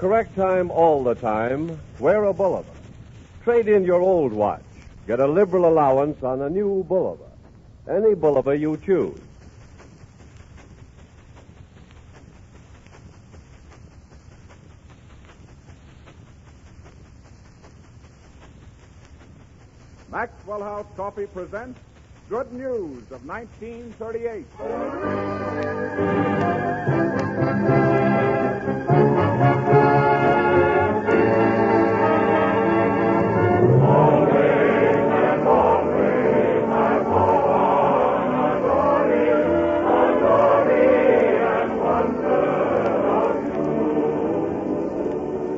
correct time all the time, wear a Bulliver. Trade in your old watch. Get a liberal allowance on a new Bulliver. Any Bulliver you choose. Maxwell House Coffee presents Good News of 1938.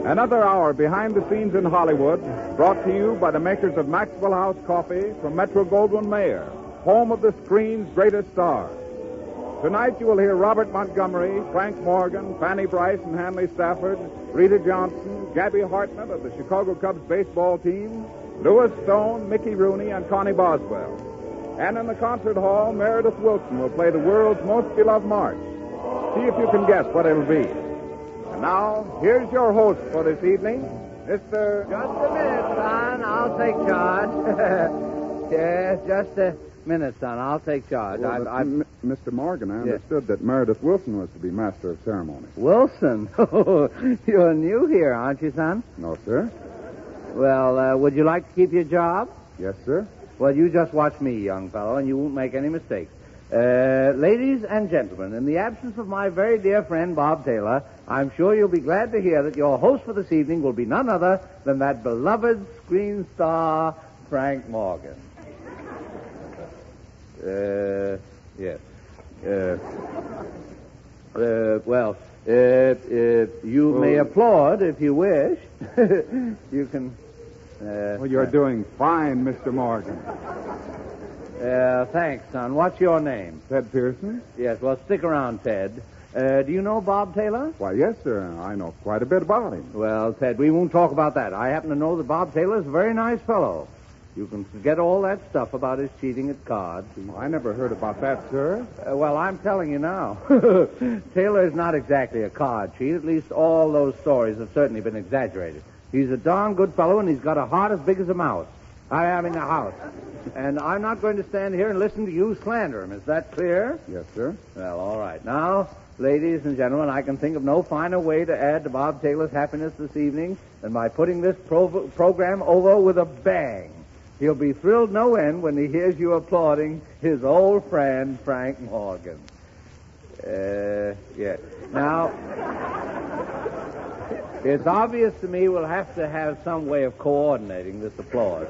Another hour behind the scenes in Hollywood, brought to you by the makers of Maxwell House Coffee from Metro-Goldwyn-Mayer, home of the screen's greatest stars. Tonight you will hear Robert Montgomery, Frank Morgan, Fanny Bryce and Hanley Stafford, Rita Johnson, Gabby Hartnett of the Chicago Cubs baseball team, Louis Stone, Mickey Rooney, and Connie Boswell. And in the concert hall, Meredith Wilson will play the world's most beloved march. See if you can guess what it'll be. And now, here's your host for this evening, Mr. Just a minute, son. I'll take charge. Yes, just a minute, son. I'll take charge. Mr. Morgan, I understood that Meredith Wilson was to be master of ceremonies. Wilson? You're new here, aren't you, son? No, sir. Well, would you like to keep your job? Yes, sir. Well, you just watch me, young fellow, and you won't make any mistakes. Ladies and gentlemen, in the absence of my very dear friend Bob Taylor, I'm sure you'll be glad to hear that your host for this evening will be none other than that beloved screen star, Frank Morgan. Yes. You may applaud if you wish. You can... You're doing fine, Mr. Morgan. Thanks, son. What's your name? Ted Pearson? Yes, well, stick around, Ted. Do you know Bob Taylor? Why, yes, sir. I know quite a bit about him. Well, Ted, we won't talk about that. I happen to know that Bob Taylor is a very nice fellow. You can forget all that stuff about his cheating at cards. I never heard about that, sir. Well, I'm telling you now. Taylor is not exactly a card cheat. At least all those stories have certainly been exaggerated. He's a darn good fellow, and he's got a heart as big as a mouse. I mean, a house. And I'm not going to stand here and listen to you slander him. Is that clear? Yes, sir. Well, all right. Now, ladies and gentlemen, I can think of no finer way to add to Bob Taylor's happiness this evening than by putting this program over with a bang. He'll be thrilled no end when he hears you applauding his old friend, Frank Morgan. Yeah. Now, it's obvious to me we'll have to have some way of coordinating this applause.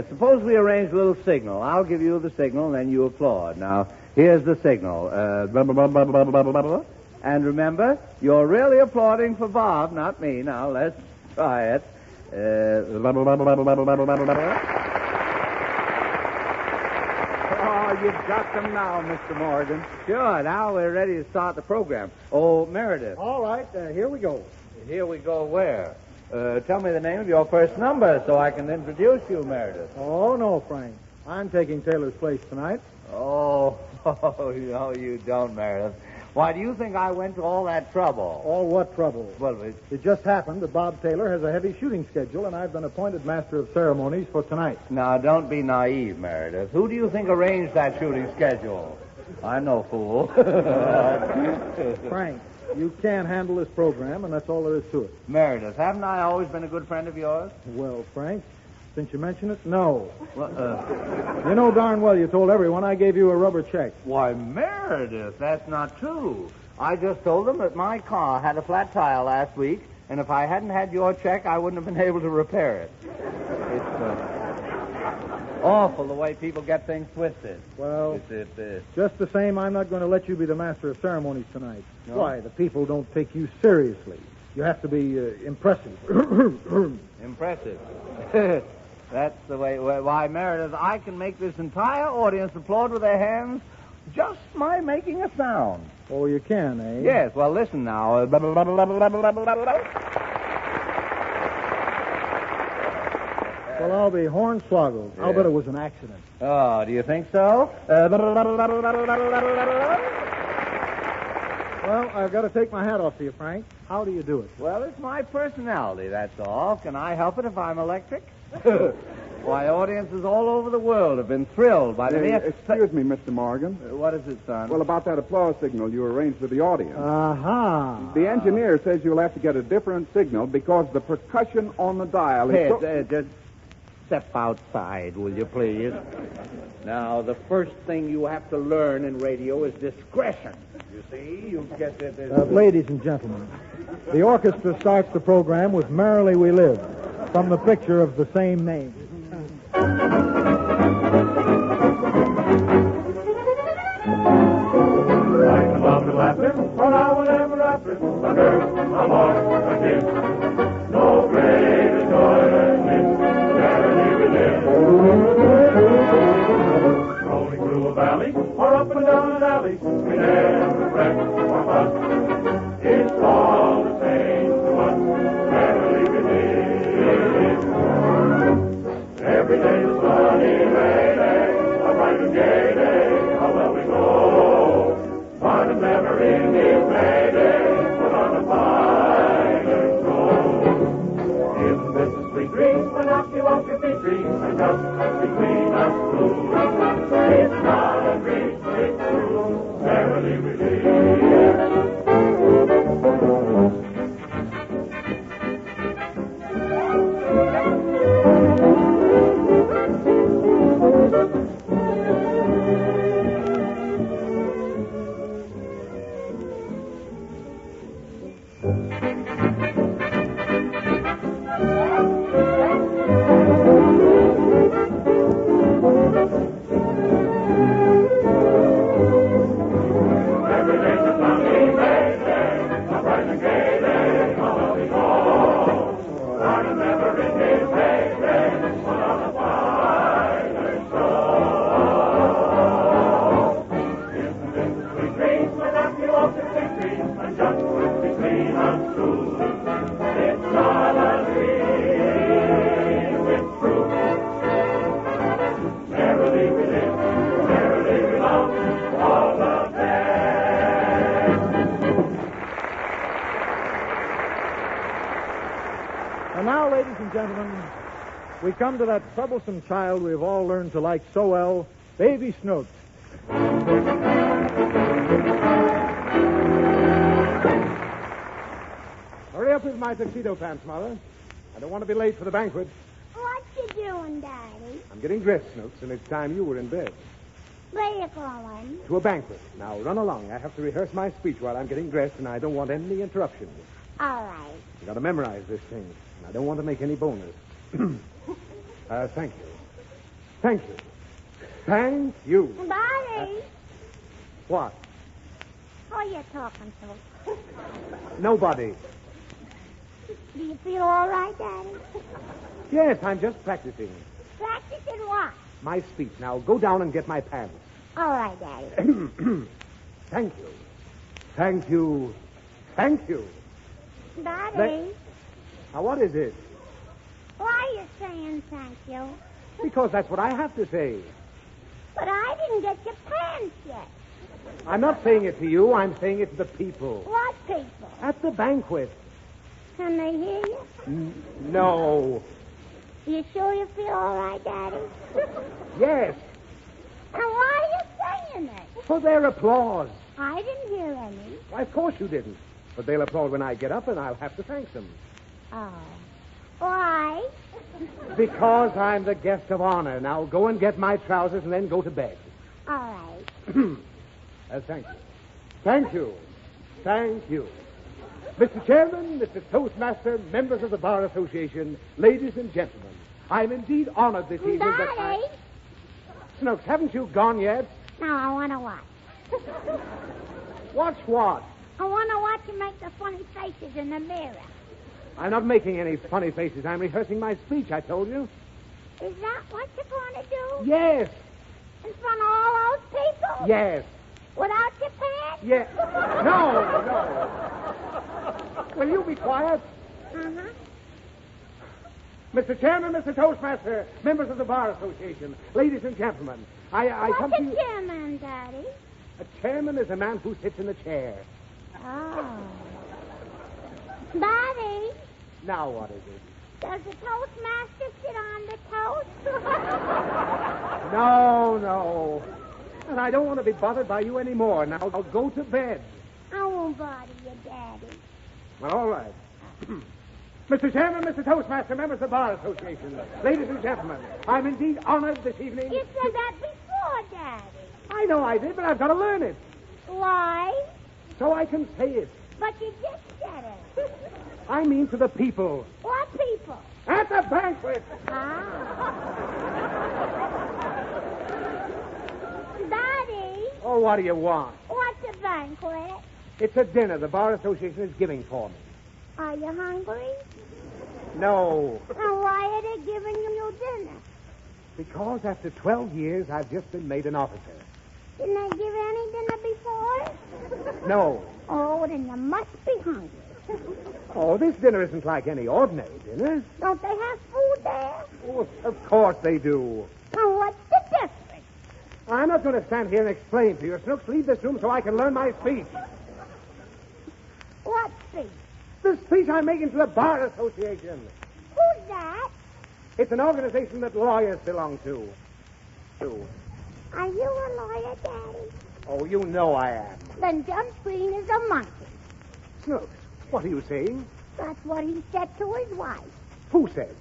Suppose we arrange a little signal. I'll give you the signal, and then you applaud. Now, here's the signal. And remember, you're really applauding for Bob, not me. Now, let's try it. Oh, you've got them now, Mr. Morgan. Sure, now we're ready to start the program. Oh, Meredith. All right, here we go. Here we go where? Tell me the name of your first number so I can introduce you, Meredith. Oh, no, Frank. I'm taking Taylor's place tonight. Oh, no, you don't, Meredith. Why, do you think I went to all that trouble? All what trouble? Well, It just happened that Bob Taylor has a heavy shooting schedule, and I've been appointed master of ceremonies for tonight. Now, don't be naive, Meredith. Who do you think arranged that shooting schedule? I'm no fool. Frank, you can't handle this program, and that's all there is to it. Meredith, haven't I always been a good friend of yours? Well, Frank, since you mention it, no. Well, You know darn well you told everyone I gave you a rubber check. Why, Meredith, that's not true. I just told them that my car had a flat tire last week, and if I hadn't had your check, I wouldn't have been able to repair it. It's awful the way people get things twisted. Well, just the same, I'm not going to let you be the master of ceremonies tonight. No? Why? The people don't take you seriously. You have to be impressive. Impressive. That's the way. Why, Meredith, I can make this entire audience applaud with their hands just by making a sound. Oh, you can, eh? Yes, well, listen now. Well, I'll be hornswoggled. I'll bet it was an accident. Oh, do you think so? Well, I've got to take my hat off to you, Frank. How do you do it? Well, it's my personality, that's all. Can I help it if I'm electric? Why, audiences all over the world have been thrilled by the mere... Excuse me, Mr. Morgan. What is it, son? Well, about that applause signal you arranged for the audience. Aha. The engineer says you'll have to get a different signal because the percussion on the dial is... Here, just step outside, will you, please? Now, the first thing you have to learn in radio is discretion. You see, you get it. Ladies and gentlemen, the orchestra starts the program with Merrily We Live, from the picture of the same name. Like a love and laughter, for now and ever after, a girl, a boy, a kid. No greater joy than this, merrily we live. Rolling through a valley, or up and down an alley, we never fret or fuss. It's all the same to us, merrily we live. Every day is sunny May Day, a bright and gay day, how well we go. Barnum never in his May Day, put on a finer show. Isn't this a sweet dream, when up you won't get the dream, and just between us two, it's not a dream, it's true, merrily we live. And now, ladies and gentlemen, we come to that troublesome child we've all learned to like so well, Baby Snooks. Hurry up with my tuxedo pants, Mother. I don't want to be late for the banquet. What you doing, Daddy? I'm getting dressed, Snooks, and it's time you were in bed. Where you going? To a banquet. Now, run along. I have to rehearse my speech while I'm getting dressed, and I don't want any interruptions. All right. You got to memorize this thing, and I don't want to make any bonus. Thank you. Thank you. Thank you. Daddy. What? Who are you talking to? Nobody. Do you feel all right, Daddy? Yes, I'm just practicing. Practicing what? My speech. Now, go down and get my pants. All right, Daddy. Thank you. Thank you. Thank you. Daddy, Now, what is it? why are you saying thank you? Because that's what I have to say. But I didn't get your pants yet. I'm not saying it to you. I'm saying it to the people. What people? At the banquet. Can they hear you? No. You sure you feel all right, Daddy? Yes. And why are you saying it? For their applause. I didn't hear any. Why, of course you didn't. But they'll applaud when I get up, and I'll have to thank them. Oh. Why? Because I'm the guest of honor. Now go and get my trousers and then go to bed. All right. Thank you. Thank you. Thank you. Mr. Chairman, Mr. Toastmaster, members of the Bar Association, ladies and gentlemen, I'm indeed honored this evening that Daddy? Snooks, haven't you gone yet? No, I want to watch. Watch what? I want to watch you make the funny faces in the mirror. I'm not making any funny faces. I'm rehearsing my speech, I told you. Is that what you're going to do? Yes. In front of all those people? Yes. Without your pants? Yes. No. Will you be quiet? Uh-huh. Mr. Chairman, Mr. Toastmaster, members of the Bar Association, ladies and gentlemen, I come to What's you... a chairman, Daddy? A chairman is a man who sits in a chair. Oh. Daddy, Now what is it? does the Toastmaster sit on the toast? No. And I don't want to be bothered by you anymore. Now, I'll go to bed. I won't bother you, Daddy. Well, all right. Mr. Chairman, Mr. Toastmaster, members of the Bar Association, ladies and gentlemen, I'm indeed honored this evening. You said that before, Daddy. I know I did, but I've got to learn it Why? so I can say it. But you just said it. I mean to the people What people? at the banquet. Ah. Daddy, Oh, what do you want? what's a banquet? It's a dinner the Bar Association is giving for me. Are you hungry? No, And why are they giving you your dinner? because after 12 years, I've just been made an officer. Didn't they give any dinner before? No. Oh, then you must be hungry. Oh, this dinner isn't like any ordinary dinner. Don't they have food there? Oh, of course they do. Well, what's the difference? I'm not going to stand here and explain to you. Snooks, leave this room so I can learn my speech. What speech? The speech I'm making to the Bar Association. Who's that? It's an organization that lawyers belong to. Are you a lawyer, Daddy? Oh, you know I am. Then Judge Green is a monkey. Snooks, what are you saying? That's what he said to his wife. Who said?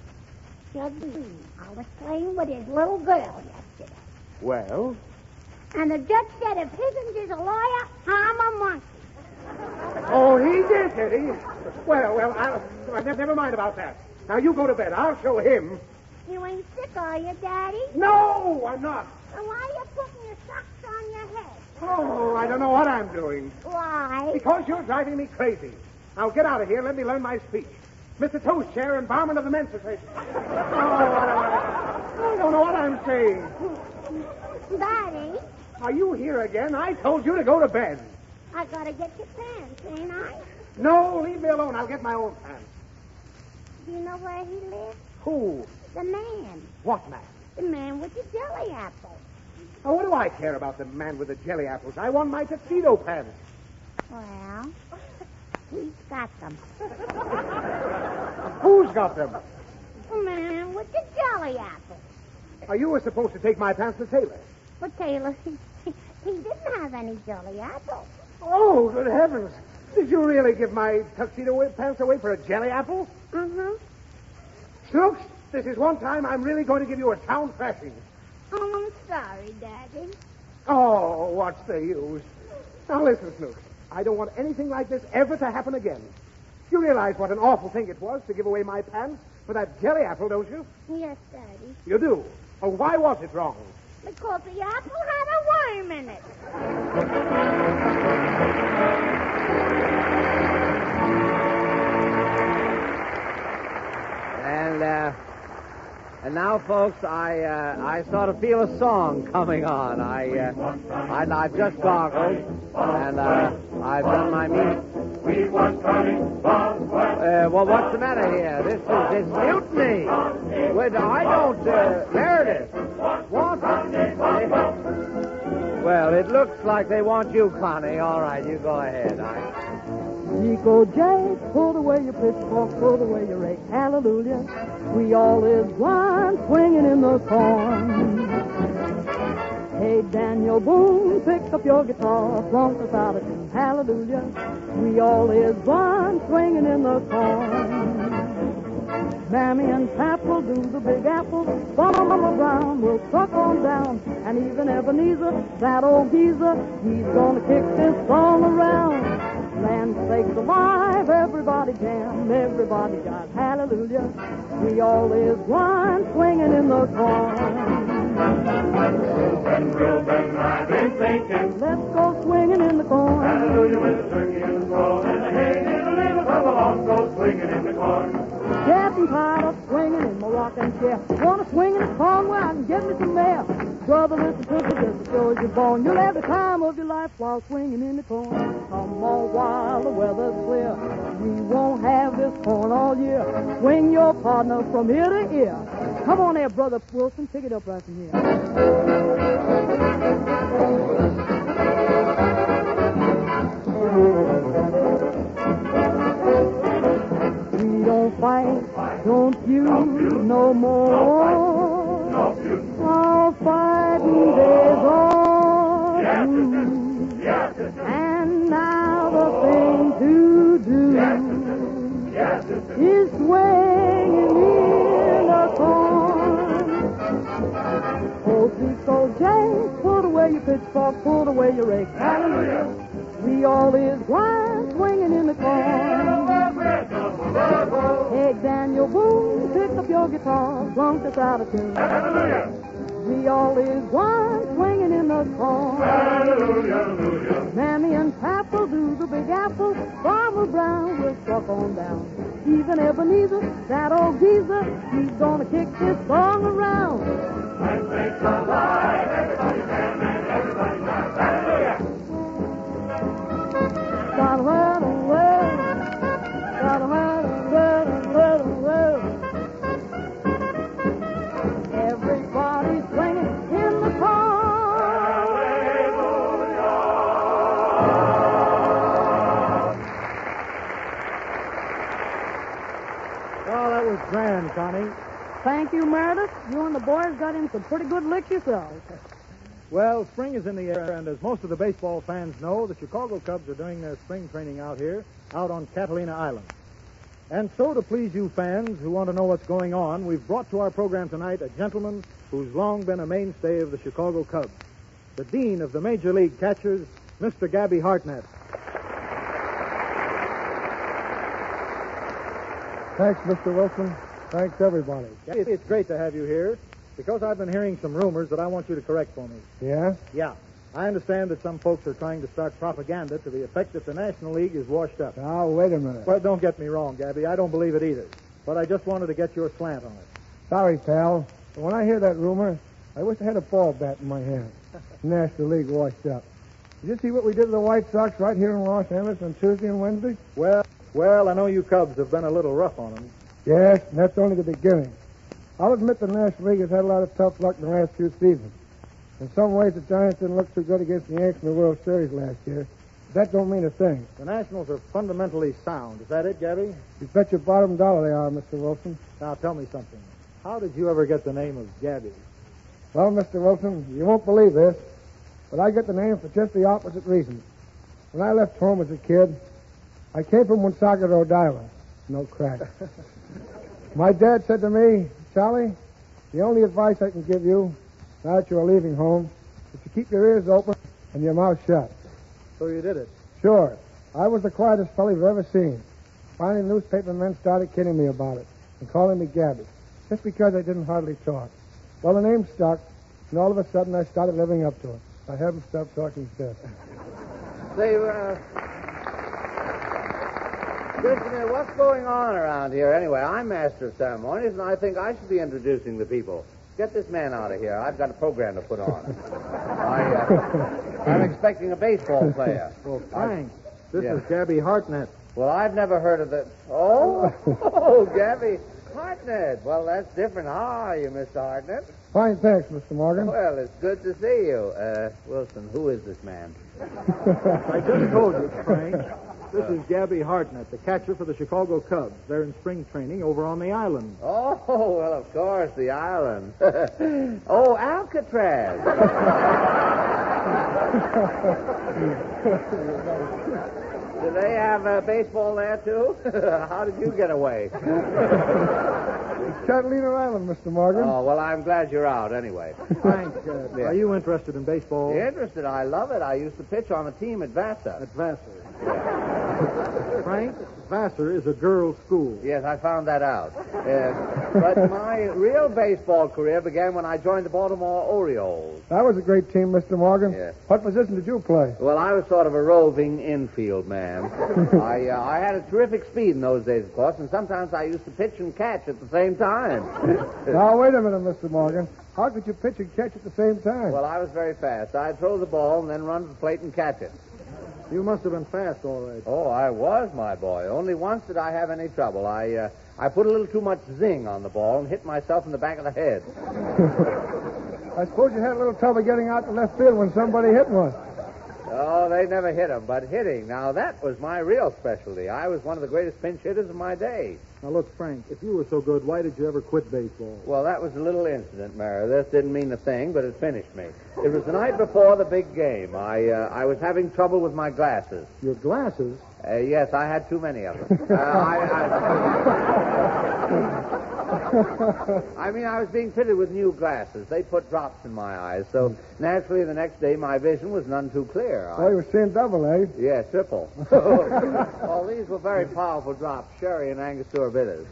Judge Green. I was playing with his little girl yesterday. Well, And the judge said if Higgins is a lawyer, I'm a monkey. oh, he did he? Well, never mind about that. Now, you go to bed. I'll show him. You ain't sick, are you, Daddy? No, I'm not. Then why are you putting your socks on your head? Oh, I don't know what I'm doing. Why? Because you're driving me crazy. Now, get out of here and let me learn my speech. Mr. Toast Chair and Barman of the Men's Association. I don't know what I'm saying. Daddy, Are you here again? I told you to go to bed. I gotta get your pants, ain't I? No, leave me alone. I'll get my own pants. Do you know where he lives? Who? The man. What man? The man with the jelly apple. Oh, what do I care about the man with the jelly apples? I want my tuxedo pants. Well, he's got them. Who's got them? The man with the jelly apple. You were supposed to take my pants to Taylor. But Taylor, he didn't have any jelly apple. Oh, good heavens. Did you really give my tuxedo pants away for a jelly apple? Uh-huh. Snooks, this is one time I'm really going to give you a sound thrashing. Oh, I'm sorry, Daddy. Oh, what's the use? Now listen, Snooks. I don't want anything like this ever to happen again. You realize what an awful thing it was to give away my pants for that jelly apple, don't you? Yes, Daddy. You do. Oh, why was it wrong? Because the apple had a worm in it. And now, folks, I sort of feel a song coming on. I've just gargled, and I've done my meat. Well, what's the matter here? This is mutiny. I don't, Meredith. What? Well, it looks like they want you, Connie. All right, you go ahead. Chico J, pull away your pitchfork, pull away your rake, hallelujah. We all is blind, swinging in the corn. Hey, Daniel Boone, pick up your guitar, flunk us out of tune, hallelujah. We all is blind, swinging in the corn. Mammy and Pap will do the big apple, Farmer Brown will truck on down, and even Ebenezer, that old geezer, he's gonna kick this song around. Land sakes alive, everybody jam, everybody jive, hallelujah. We all is blind, swinging in the corn. Reuben, I've been thinking. Let's go swinging in the corn. Hallelujah with the turkey and the straw and the hay. Little come along, go swinging in the corn. Getting tired of swinging in my rocking chair. Wanna swing in the corn where I can get me some mail. Brother, listen to me just as sure as you're born. You'll have the time of your life while swinging in the corn. Come on while the weather's clear. We won't have this corn all year. Swing your partner from ear to ear. Come on there, Brother Wilson. Pick it up right from here. don't fight, don't feud no more. No feud. All fighting days are through. Yes, sister. And now the thing to do Yes, sister. is swinging in the corn. Oh, sweet old Jay, put away your pitchfork, put away your rake. Hallelujah. We all is blind, swinging in the corn. Hey, Daniel Boone, pick up your guitar, flunk us out of tune. Hallelujah. We all is blind, swinging in the corn. Hallelujah. Hallelujah. Mammy and Papa do the Big Apple, Farmer Brown will struck on down. Even Ebenezer, that old geezer, he's gonna kick this song around. Let's make some life. Everybody stand and everybody dance. Hallelujah. Gotta run away, gotta run away. Everybody's swinging in the corn. Well, that was grand, Connie. Thank you, Meredith. You and the boys got in some pretty good licks yourselves. Well, spring is in the air, and as most of the baseball fans know, the Chicago Cubs are doing their spring training out here, out on Catalina Island. And so, to please you fans who want to know what's going on, we've brought to our program tonight a gentleman who's long been a mainstay of the Chicago Cubs, the dean of the Major League Catchers, Mr. Gabby Hartnett. Thanks, Mr. Wilson. Thanks, everybody. It's great to have you here, because I've been hearing some rumors that I want you to correct for me. Yeah? Yeah. I understand that some folks are trying to start propaganda to the effect that the National League is washed up. Now, wait a minute. Well, don't get me wrong, Gabby. I don't believe it either. But I just wanted to get your slant on it. Sorry, pal. But when I hear that rumor, I wish I had a ball bat in my hand. National League washed up. Did you see what we did to the White Sox right here in Los Angeles on Tuesday and Wednesday? Well, I know you Cubs have been a little rough on them. Yes, and that's only the beginning. I'll admit the National League has had a lot of tough luck in the last few seasons. In some ways, the Giants didn't look too good against the Yankees in the World Series last year. But that don't mean a thing. The Nationals are fundamentally sound. Is that it, Gabby? You bet your bottom dollar they are, Mr. Wilson. Now, tell me something. How did you ever get the name of Gabby? Well, Mr. Wilson, you won't believe this, but I get the name for just the opposite reason. When I left home as a kid, I came from Woonsocket, Rhode Island. No crack. My dad said to me, Charlie, the only advice I can give you, now that you are leaving home, is to keep your ears open and your mouth shut. So you did it. Sure. I was the quietest fellow you've ever seen. Finally, newspaper men started kidding me about it and calling me Gabby, just because I didn't hardly talk. Well, the name stuck, and all of a sudden I started living up to it. I haven't stopped talking since. Say, Christopher, what's going on around here anyway? I'm master of ceremonies, and I think I should be introducing the people. Get this man out of here. I've got a program to put on. I'm expecting a baseball player. Well, Frank, this Yeah. is Gabby Hartnett. Well, I've never heard of it. Oh, Gabby Hartnett. Well, that's different. How are you, Mr. Hartnett? Fine, thanks, Mr. Morgan. Well, it's good to see you. Wilson, who is this man? I just told you, Frank. This is Gabby Hartnett, the catcher for the Chicago Cubs. They're in spring training over on the island. Oh, well, of course, the island. Oh, Alcatraz. Do they have baseball there, too? How did you get away? It's Catalina Island, Mr. Morgan. Oh, well, I'm glad you're out anyway. Frank, Yeah. are you interested in baseball? Interested? I love it. I used to pitch on a team at Vassar. At Vassar. Frank, Vassar is a girls' school. Yes, I found that out. But my real baseball career began when I joined the Baltimore Orioles. That was a great team, Mr. Morgan. Yeah. What position did you play? Well, I was sort of a roving infield man. I had a terrific speed in those days, of course, and sometimes I used to pitch and catch at the same time. Now, wait a minute, Mr. Morgan. How could you pitch and catch at the same time? Well, I was very fast. I'd throw the ball and then run to the plate and catch it. You must have been fast, all right. Oh, I was, my boy. Only once did I have any trouble. I put a little too much zing on the ball and hit myself in the back of the head. I suppose you had a little trouble getting out to left field when somebody hit one. Oh, they never hit him, but hitting, now that was my real specialty. I was one of the greatest pinch hitters of my day. Now, look, Frank, if you were so good, why did you ever quit baseball? Well, that was a little incident, Meredith. Didn't mean a thing, but it finished me. It was the night before the big game. I was having trouble with my glasses. Your glasses? Yes, I had too many of them. I mean, I was being fitted with new glasses. They put drops in my eyes, so naturally the next day my vision was none too clear. Oh, you were seeing double, eh? Yeah, triple. Well, these were very powerful drops, sherry and Angostura bitters.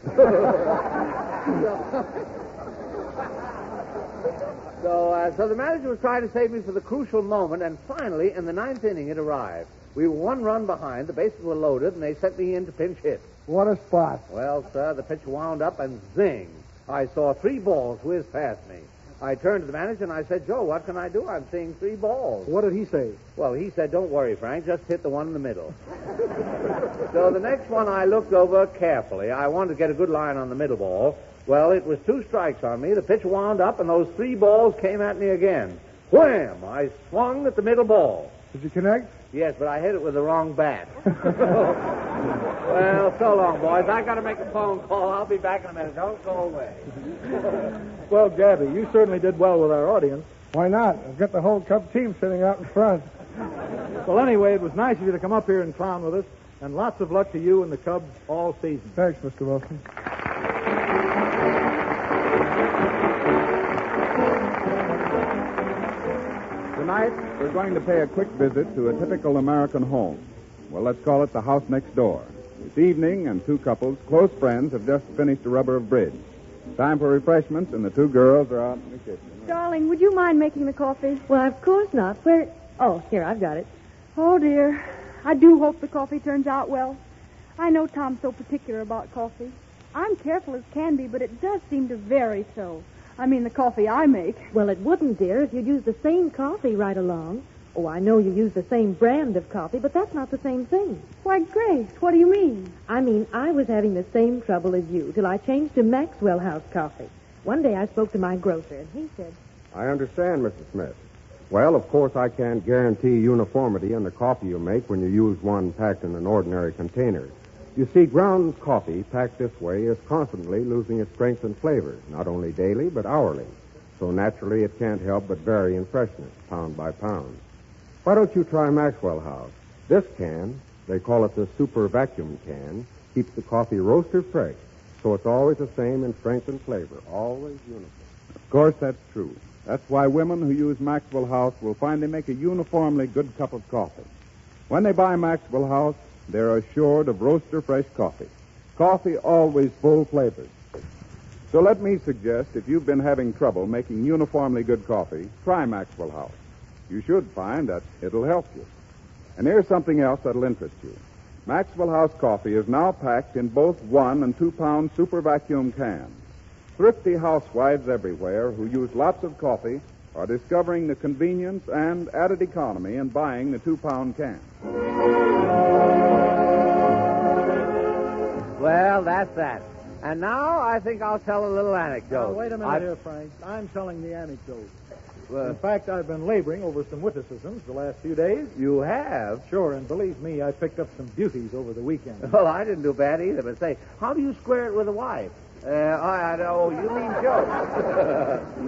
So the manager was trying to save me for the crucial moment, and finally, in the ninth inning, it arrived. We were one run behind, the bases were loaded, and they sent me in to pinch hit. What a spot. Well, sir, the pitch wound up, and zing! I saw 3 balls whiz past me. I turned to the manager, and I said, Joe, what can I do? I'm seeing 3 balls. What did he say? Well, he said, don't worry, Frank, just hit the one in the middle. So the next one I looked over carefully. I wanted to get a good line on the middle ball. Well, it was 2 strikes on me. The pitch wound up, and those 3 balls came at me again. Wham! I swung at the middle ball. Did you connect? Yes, but I hit it with the wrong bat. Well, so long, boys. I got to make a phone call. I'll be back in a minute. Don't go away. Well, Gabby, you certainly did well with our audience. Why not? I've got the whole Cub team sitting out in front. Well, anyway, it was nice of you to come up here and clown with us, and lots of luck to you and the Cubs all season. Thanks, Mr. Wilson. Tonight, we're going to pay a quick visit to a typical American home. Well, let's call it the house next door. This evening, and 2 couples, close friends, have just finished a rubber of bridge. Time for refreshments, and the 2 girls are out in the kitchen. Darling, would you mind making the coffee? Well, of course not. Where? Oh, here, I've got it. Oh, dear. I do hope the coffee turns out well. I know Tom's so particular about coffee. I'm careful as can be, but it does seem to vary so. I mean, the coffee I make. Well, it wouldn't, dear, if you'd use the same coffee right along. Oh, I know you use the same brand of coffee, but that's not the same thing. Why, Grace, what do you mean? I mean, I was having the same trouble as you till I changed to Maxwell House coffee. One day I spoke to my grocer, and he said... I understand, Mrs. Smith. Well, of course, I can't guarantee uniformity in the coffee you make when you use one packed in an ordinary container. You see, ground coffee packed this way is constantly losing its strength and flavor, not only daily, but hourly. So naturally, it can't help but vary in freshness, pound by pound. Why don't you try Maxwell House? This can, they call it the super vacuum can, keeps the coffee roaster fresh, so it's always the same in strength and flavor, always uniform. Of course, that's true. That's why women who use Maxwell House will find they make a uniformly good cup of coffee. When they buy Maxwell House, they're assured of roaster fresh coffee. Coffee always full flavors. So let me suggest, if you've been having trouble making uniformly good coffee, try Maxwell House. You should find that it'll help you. And here's something else that'll interest you. Maxwell House coffee is now packed in both 1 and 2 pound super vacuum cans. Thrifty housewives everywhere who use lots of coffee are discovering the convenience and added economy in buying the 2 pound can. Well, that's that. And now I think I'll tell a little anecdote. Now, wait a minute here, Frank. I'm telling the anecdote. In fact, I've been laboring over some witticisms the last few days. You have? Sure, and believe me, I picked up some beauties over the weekend. Well, I didn't do bad either, but say, how do you square it with a wife? Oh, you mean jokes.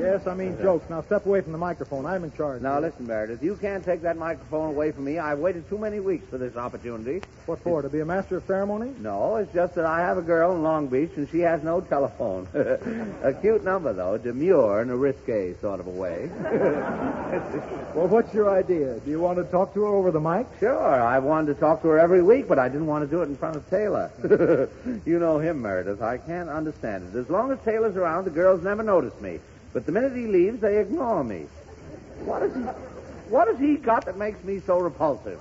Yes, I mean jokes. Now, step away from the microphone. I'm in charge. Now, listen, Meredith, you can't take that microphone away from me. I've waited too many weeks for this opportunity. What for, to be a master of ceremonies? No, it's just that I have a girl in Long Beach, and she has no telephone. A cute number, though, demure in a risque sort of a way. Well, what's your idea? Do you want to talk to her over the mic? Sure, I wanted to talk to her every week, but I didn't want to do it in front of Taylor. You know him, Meredith. I can't understand it. As long as Taylor's around, the girls never notice me. But the minute he leaves, they ignore me. What has he got that makes me so repulsive?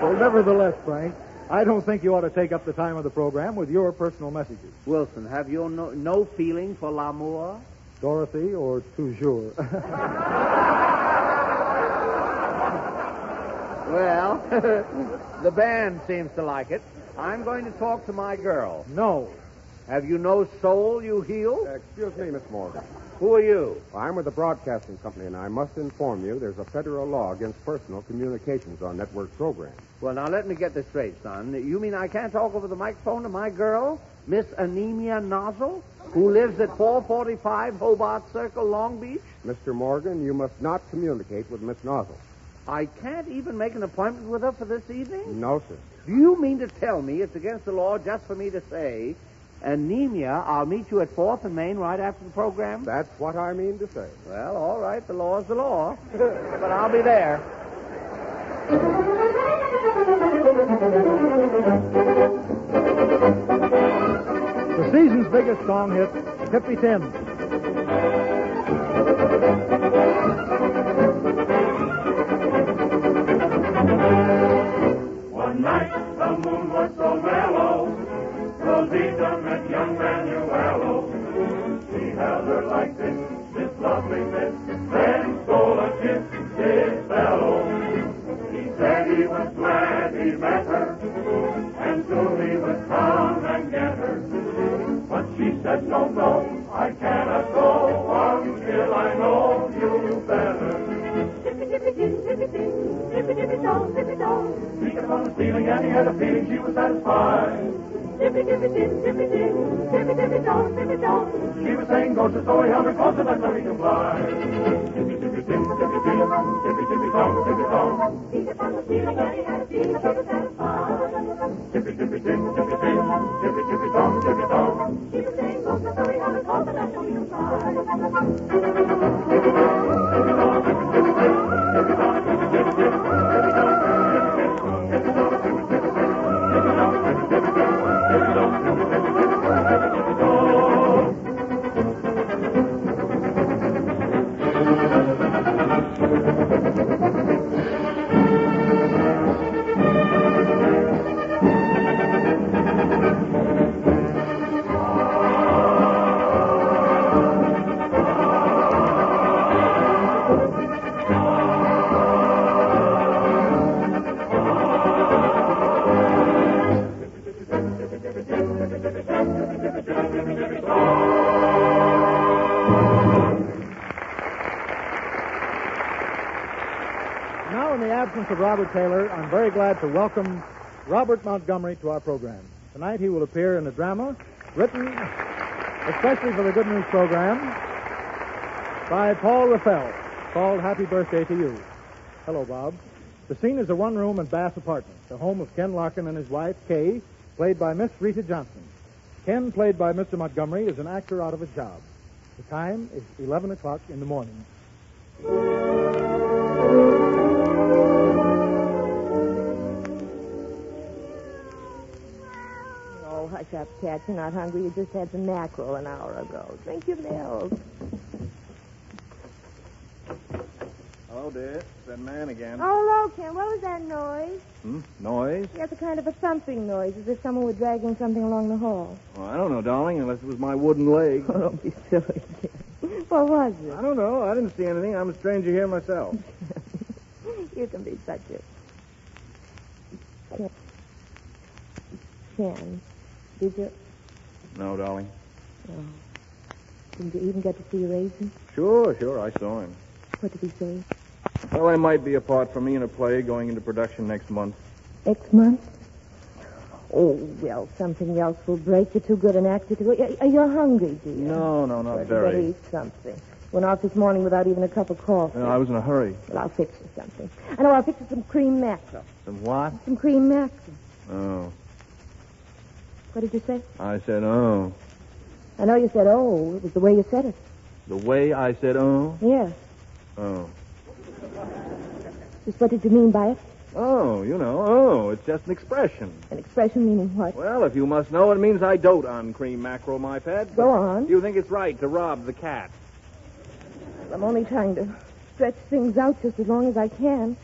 Well, nevertheless, Frank, I don't think you ought to take up the time of the program with your personal messages. Wilson, have you no feeling for l'amour? Dorothy or toujours? Well, the band seems to like it. I'm going to talk to my girl. No. Have you no soul, you heel? Excuse me, Miss Morgan. Who are you? I'm with the broadcasting company, and I must inform you there's a federal law against personal communications on network programs. Well, now, let me get this straight, son. You mean I can't talk over the microphone to my girl, Miss Anemia Nozzle, who lives at 445 Hobart Circle, Long Beach? Mr. Morgan, you must not communicate with Miss Nozzle. I can't even make an appointment with her for this evening? No, sir. Do you mean to tell me it's against the law just for me to say, Anemia, I'll meet you at 4th and Main right after the program? That's what I mean to say. Well, all right, the law's the law. But I'll be there. The season's biggest song hit, Tippy Tim. One night the moon was so mellow, Rosita met young Manuelo. She held her like this lovely miss, then stole a kiss, this fellow. He said he was glad he met her, and soon he would come and get her. But she said, no, I cannot go until I know you better. He kept on stealing, and he had a feeling she was satisfied. She was saying ghosts, so he held her close and let her fly. Tippy, tippy, tim, tippy, tim, tippy, tippy, tom, tippy, tom. He kept on stealing, and he had a feeling she was satisfied. Tippy, tippy, tim, tippy, tim, tippy, tippy, tom, tippy, tom. She was saying ghosts, so he held her close and let her fly. Now, in the absence of Robert Taylor, I'm very glad to welcome Robert Montgomery to our program. Tonight he will appear in a drama written especially for the Good News program by Paul Raffel, called Happy Birthday to You. Hello, Bob. The scene is a one-room and bath apartment, the home of Ken Larkin and his wife, Kay, played by Miss Rita Johnson. Ken, played by Mr. Montgomery, is an actor out of a job. The time is 11 o'clock in the morning. Oh, hush up, cat. You're not hungry. You just had some mackerel an hour ago. Drink your milk. Hello, dear. It's that man again. Oh, hello, Ken. What was that noise? Noise? Yes, a kind of a thumping noise, as if someone were dragging something along the hall. Oh, I don't know, darling, unless it was my wooden leg. Oh, don't be silly, Ken. What was it? I don't know. I didn't see anything. I'm a stranger here myself. You can be such a... Ken, did you... No, darling. Oh. Didn't you even get to see Raisin? Sure, I saw him. What did he say? Well, there might be a part for me in a play going into production next month. Next month? Oh, well, something else will break. You're too good an actor to go. You're hungry, dear. No, not well, very. You better eat something. Went off this morning without even a cup of coffee. No, I was in a hurry. Well, I'll fix you something. I know, I'll fix you some cream mackerel. Some what? Some cream mackerel. Oh. What did you say? I said, oh. I know you said, oh. It was the way you said it. The way I said, oh? Yes. Oh. Just what did you mean by it? Oh, it's just an expression. An expression meaning what? Well, if you must know, it means I dote on cream mackerel, my pet. Go on. You think it's right to rob the cat? I'm only trying to stretch things out just as long as I can.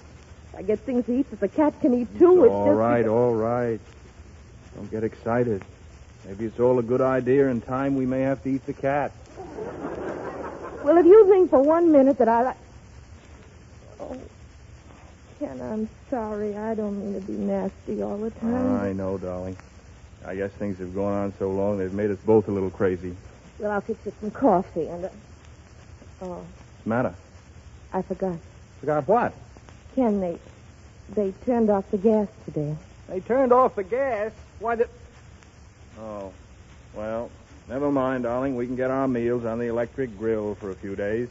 If I get things to eat that the cat can eat, too, it's all right. Don't get excited. Maybe it's all a good idea. In time, we may have to eat the cat. Well, if you think for 1 minute that I... Oh, Ken, I'm sorry. I don't mean to be nasty all the time. I know, darling. I guess things have gone on so long they've made us both a little crazy. Well, I'll fix you some coffee and... Oh, What's the matter? I forgot. Forgot what? Ken, they turned off the gas today. They turned off the gas? Why did... Oh, well, never mind, darling. We can get our meals on the electric grill for a few days.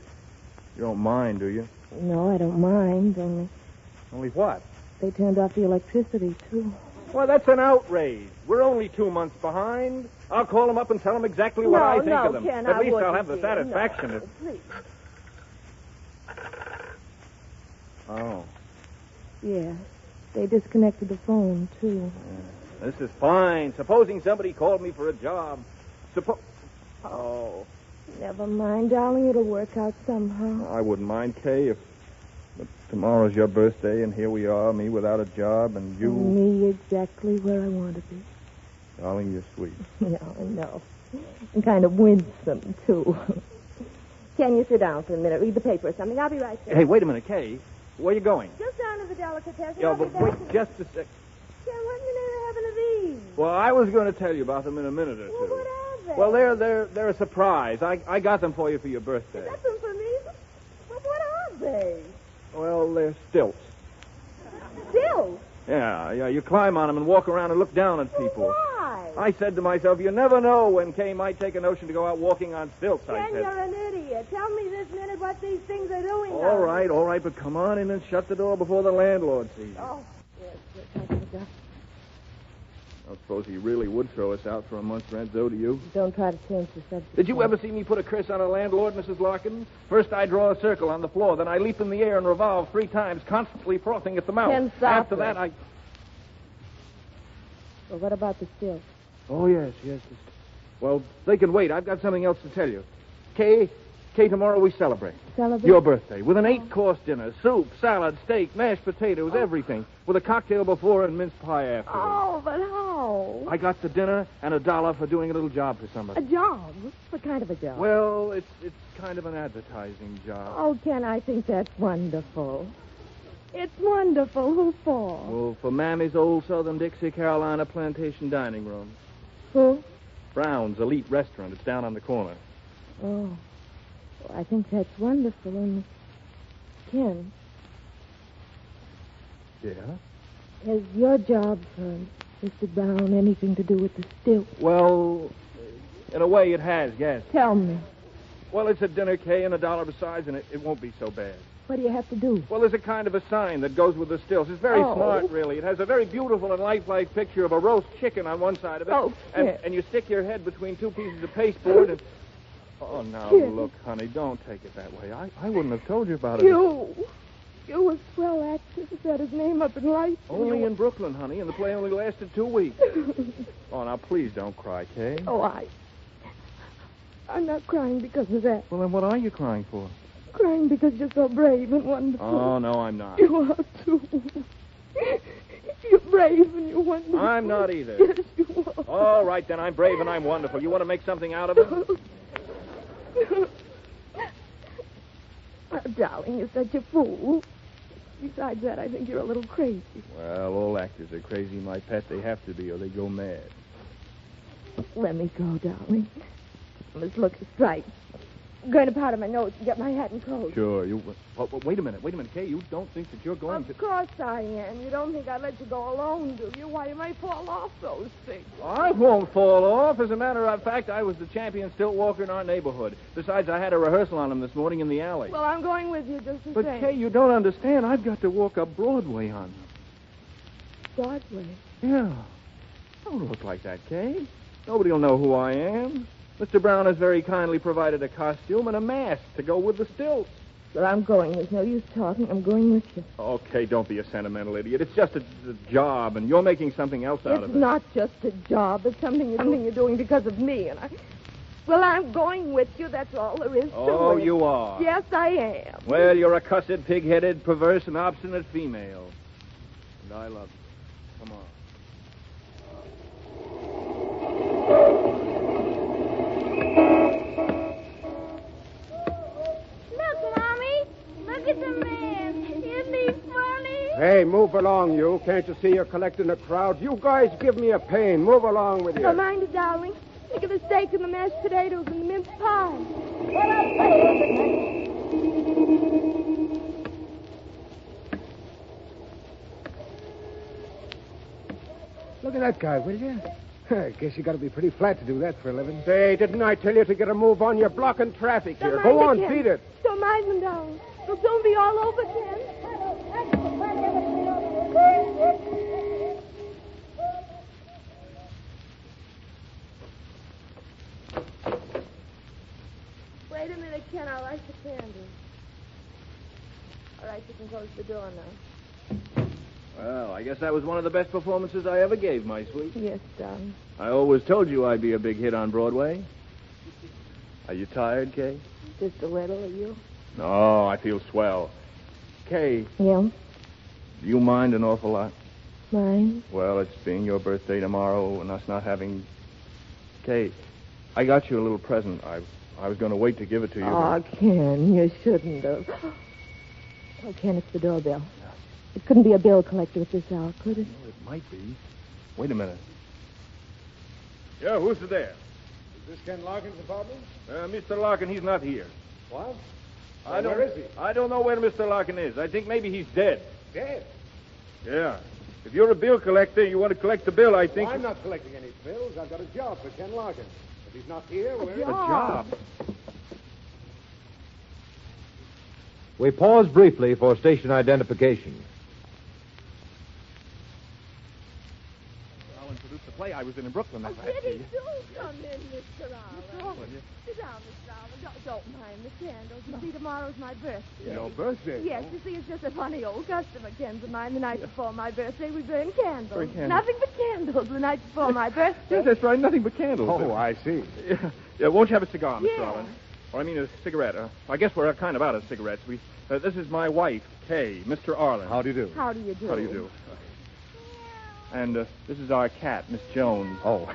You don't mind, do you? No, I don't mind, only... Only what? They turned off the electricity, too. Well, that's an outrage. We're only 2 months behind. I'll call them up and tell them exactly what I think of them. Ken, At least I'll have the satisfaction No, of... please. Oh. Yeah, they disconnected the phone, too. This is fine. Supposing somebody called me for a job. Oh. Never mind, darling. It'll work out somehow. I wouldn't mind, Kay, if... But tomorrow's your birthday, and here we are, me without a job, and you... Me exactly where I want to be. Darling, you're sweet. Yeah, I know. And kind of winsome, too. Can you sit down for a minute, read the paper or something? I'll be right there. Hey, wait a minute, Kay. Where are you going? Just down to the delicatessen. Yeah, I'll be but back wait in- just a sec. Ken, what's the name of having of these? Well, I was going to tell you about them in a minute or two. Well, what are they? Well, they're a surprise. I got them for you for your birthday. You got them for me? But what are they? Well, they're stilts. Still? Yeah, you climb on them and walk around and look down at people. Why? I said to myself, you never know when Kay might take a notion to go out walking on stilts, I Ken, said. you're an idiot. Tell me this minute what these things are doing now. All right, but come on in and shut the door before the landlord sees you. Oh, yes, I forgot. I don't suppose he really would throw us out for a month's rent, though, do you? Don't try to change the subject. Did you ever see me put a curse on a landlord, Mrs. Larkin? First I draw a circle on the floor, then I leap in the air and revolve 3 times, constantly frothing at the mouth. Ken, stop After that, I... Well, what about the stilts? Oh, yes. Well, they can wait. I've got something else to tell you. Kay, tomorrow we celebrate. Celebrate? Your birthday. With an 8-course dinner. Soup, salad, steak, mashed potatoes, everything. With a cocktail before and mince pie after. Oh, but how? I got the dinner and $1 for doing a little job for somebody. A job? What kind of a job? Well, it's kind of an advertising job. Oh, Ken, I think that's wonderful. It's wonderful. Who for? Well, for Mammy's old Southern Dixie Carolina plantation dining room. Who? Brown's Elite Restaurant. It's down on the corner. Oh. Well, I think that's wonderful. And Ken, Yeah? has your job for Mr. Brown anything to do with the stilt? Well, in a way it has, yes. Tell me. Well, it's a dinner, Kay, and $1 besides, and it won't be so bad. What do you have to do? Well, there's a kind of a sign that goes with the stills. It's very Oh. smart, really. It has a very beautiful and lifelike picture of a roast chicken on one side of it. Oh, Kid. and you stick your head between 2 pieces of pasteboard and... Oh, now, Kid. look, honey, don't take it that way. I wouldn't have told you about it. You a swell actor. Is that his name up in lights? Only in Brooklyn, honey, and the play only lasted 2 weeks. Oh, now, please don't cry, Kay. Oh, I'm not crying because of that. Well, then what are you crying for? Crying because you're so brave and wonderful. Oh, no, I'm not. You are, too. You're brave and you're wonderful. I'm not either. Yes, you are. All right, then, I'm brave and I'm wonderful. You want to make something out of it? Oh, darling, you're such a fool. Besides that, I think you're a little crazy. Well, all actors are crazy, my pet. They have to be, or they go mad. Let me go, darling. I must look straight. I'm going to powder my nose and get my hat and coat. Sure. Wait a minute, Kay. You don't think that you're going to... Of course I am. You don't think I'd let you go alone, do you? Why, you might fall off those things. I won't fall off. As a matter of fact, I was the champion stilt walker in our neighborhood. Besides, I had a rehearsal on him this morning in the alley. Well, I'm going with you just the But, same. Kay, you don't understand. I've got to walk up Broadway on them. Broadway? Yeah. Don't look like that, Kay. Nobody will know who I am. Mr. Brown has very kindly provided a costume and a mask to go with the stilts. Well, I'm going. There's no use talking. I'm going with you. Okay, don't be a sentimental idiot. It's just a job, and you're making something else out of It's it. not just a job. It's something you're doing because of me. And well, I'm going with you. That's all there is to it. Oh, you are? Yes, I am. Well, you're a cussed, pig-headed, perverse, and obstinate female. And I love you. Come on. Look, Mommy. Look at the man. Isn't he funny? Hey, Hey, move along, you. Can't you see you're collecting a crowd? You guys give me a pain. Move along with you. Don't mind it, darling. Think of the steak and the mashed potatoes and the mince pie. Look at that guy, will you? I guess you got to be pretty flat to do that for a living. Say, didn't I tell you to get a move on? You're blocking traffic here. Don't Go mind on, it, Ken. feed it. Don't mind them, darling. They'll soon be all over, Ken. Wait a minute, Ken. I'll light the candle. All right, you can close the door now. Well, I guess that was one of the best performances I ever gave, my sweet. Yes, darling. I always told you I'd be a big hit on Broadway. Are you tired, Kay? Just a little, are you? No, I feel swell. Kay, Yeah. do you mind an awful lot? Mine? Well, it's being your birthday tomorrow and us not having... Kay, I got you a little present. I was going to wait to give it to you. Oh, Ken, you shouldn't have. Oh, Ken, it's the doorbell. It couldn't be a bill collector at this hour, could it? Well, it might be. Wait a minute. Yeah, who's there? Is this Ken Larkin's apartment? Mr. Larkin, he's not here. What? Where is he? I don't know where Mr. Larkin is. I think maybe he's dead. Dead. Yeah. If you're a bill collector, you want to collect the bill, I think... Well, I'm not collecting any bills. I've got a job for Ken Larkin. If he's not here, A where... job. We pause briefly for station identification. Allen produced the play. I was in Brooklyn that last Did he year. do come in, Mr. Allen? Sit down, Mr. Allen. Don't mind the candles. You see, tomorrow's my birthday. Your birthday? Yes, you see, it's just a funny old custom of Ken's of mine. The night before my birthday, we burn candles. Burn candles. Nothing but candles the night before my birthday. Yes, that's right. Nothing but candles. Oh, I see. Yeah, won't you have a cigar, Mr. Yeah. Allen? Or I mean a cigarette. I guess we're kind of out of cigarettes. This is my wife, Kay, Mr. Arlen. How do you do? How do you do? How do you do? And this is our cat, Miss Jones. Oh.